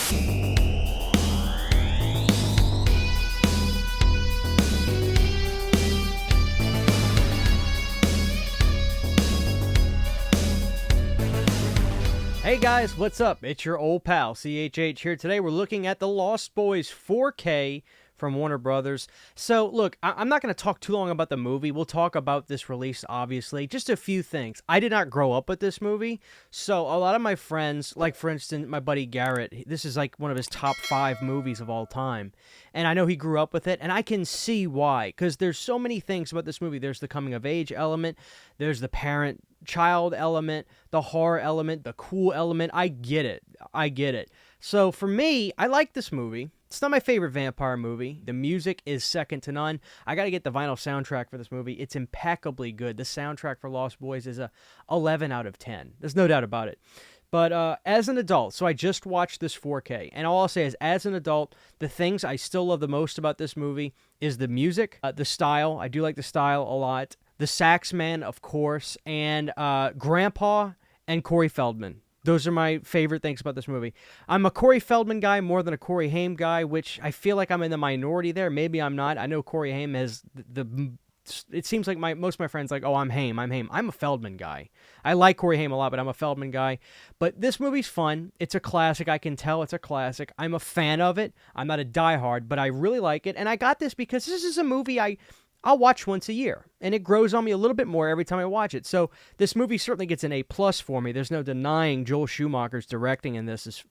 Hey guys, what's up? It's your old pal, CHH here. Today we're looking at The Lost Boys 4K from Warner Brothers. So, look, I'm not going to talk too long about the movie. We'll talk about this release, obviously. Just a few things. I did not grow up with this movie, so a lot of my friends, like, for instance, my buddy Garrett, this is like one of his top 5 movies of all time, and I know he grew up with it, and I can see why, because there's so many things about this movie. There's the coming-of-age element, there's the parent-child element, the horror element, the cool element. I get it. So, for me, I like this movie. It's not my favorite vampire movie. The music is second to none. I gotta get the vinyl soundtrack for this movie. It's impeccably good. The soundtrack for Lost Boys is a 11 out of 10. There's no doubt about it. But as an adult, so I just watched this 4K, and all I'll say is, as an adult, the things I still love the most about this movie is the music, the style. I do like the style a lot. The sax man, of course, and Grandpa and Corey Feldman. Those are my favorite things about this movie. I'm a Corey Feldman guy more than a Corey Haim guy, which I feel like I'm in the minority there. Maybe I'm not. I know Corey Haim has it seems like most of my friends like, oh, I'm Haim. I'm a Feldman guy. I like Corey Haim a lot, but I'm a Feldman guy. But this movie's fun. It's a classic. I can tell it's a classic. I'm a fan of it. I'm not a diehard, but I really like it. And I got this because this is a movie I'll watch once a year, and it grows on me a little bit more every time I watch it. So this movie certainly gets an A+ for me. There's no denying Joel Schumacher's directing in this is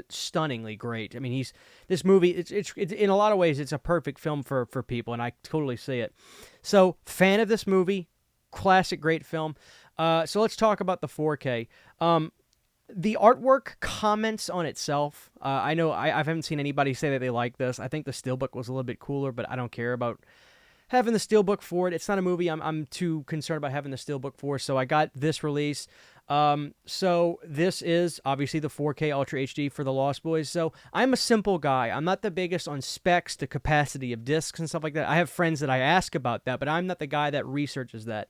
stunningly great. I mean, this movie. It's in a lot of ways it's a perfect film for people, and I totally see it. So fan of this movie, classic, great film. So let's talk about the 4K. The artwork comments on itself. I know I haven't seen anybody say that they like this. I think the steelbook was a little bit cooler, but I don't care about having the steelbook for it. It's not a movie I'm too concerned about having the steelbook for, so I got this release. So this is obviously the 4K Ultra HD for The Lost Boys. So I'm a simple guy. I'm not the biggest on specs, the capacity of discs and stuff like that. I have friends that I ask about that, but I'm not the guy that researches that.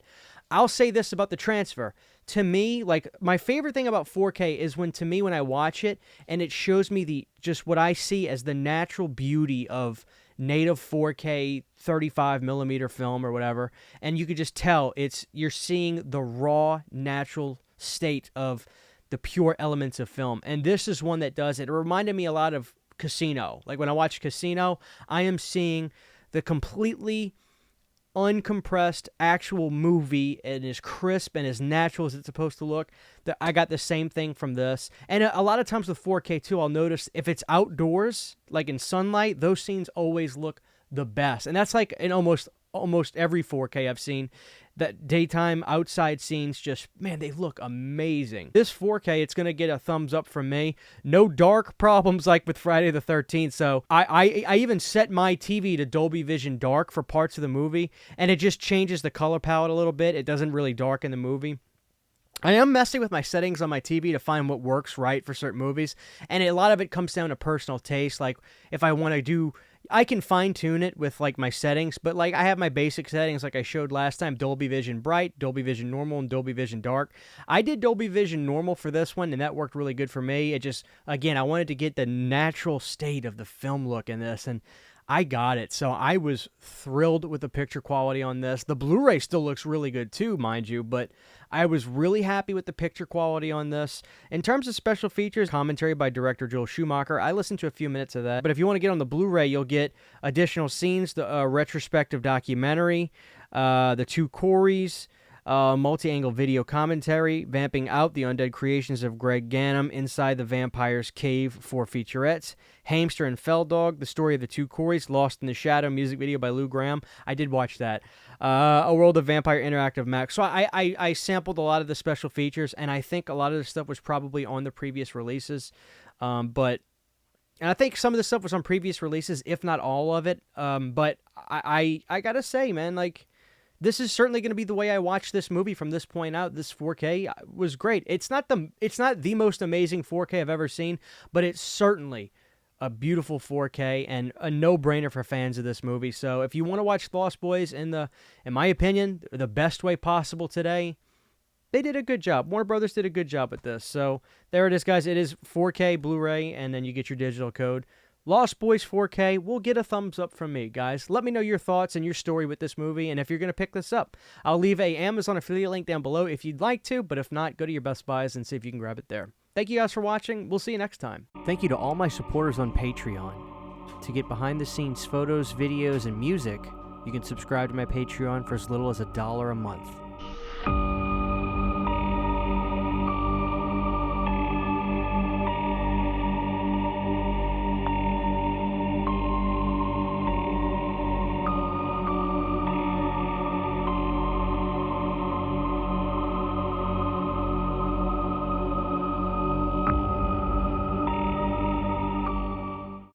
I'll say this about the transfer. To me, like, my favorite thing about 4K is when I watch it and it shows me just what I see as the natural beauty of native 4K 35 millimeter film or whatever, and you could just tell you're seeing the raw, natural state of the pure elements of film. And this is one that does it. It reminded me a lot of Casino. Like when I watch Casino, I am seeing the completely uncompressed actual movie, and as crisp and as natural as it's supposed to look. I got the same thing from this. And a lot of times with 4K too, I'll notice if it's outdoors, like in sunlight, those scenes always look the best. And that's like in almost every 4K I've seen. That daytime outside scenes just, man, they look amazing. This 4K, it's going to get a thumbs up from me. No dark problems like with Friday the 13th. So I even set my TV to Dolby Vision Dark for parts of the movie, and it just changes the color palette a little bit. It doesn't really darken the movie. I am messing with my settings on my TV to find what works right for certain movies, and a lot of it comes down to personal taste. Like, if I want to do, I can fine-tune it with, like, my settings, but, like, I have my basic settings, like I showed last time: Dolby Vision Bright, Dolby Vision Normal, and Dolby Vision Dark. I did Dolby Vision Normal for this one, and that worked really good for me. It just, again, I wanted to get the natural state of the film look in this, and I got it. So I was thrilled with the picture quality on this. The Blu-ray still looks really good too, mind you, but I was really happy with the picture quality on this. In terms of special features, commentary by director Joel Schumacher, I listened to a few minutes of that. But if you want to get on the Blu-ray, you'll get additional scenes, the retrospective documentary, the two Corys, multi-angle video commentary, vamping out the undead creations of Greg Ganem inside the vampire's cave for featurettes, Hamster and Felldog, the story of the two Corys, Lost in the Shadow music video by Lou Graham. I did watch that. A World of Vampire Interactive Max. So I sampled a lot of the special features, and I think a lot of the stuff was probably on the previous releases. And I think some of the stuff was on previous releases, if not all of it. But I gotta say, man, like, this is certainly going to be the way I watch this movie from this point out. This 4K was great. It's not the most amazing 4K I've ever seen, but it's certainly a beautiful 4K and a no-brainer for fans of this movie. So if you want to watch Lost Boys in my opinion, the best way possible today, they did a good job. Warner Brothers did a good job with this. So there it is, guys. It is 4K Blu-ray, and then you get your digital code. Lost Boys 4K will get a thumbs up from me, guys. Let me know your thoughts and your story with this movie, and if you're going to pick this up. I'll leave a Amazon affiliate link down below if you'd like to, but if not, go to your Best Buys and see if you can grab it there. Thank you guys for watching. We'll see you next time. Thank you to all my supporters on Patreon. To get behind-the-scenes photos, videos, and music, you can subscribe to my Patreon for as little as $1 a month.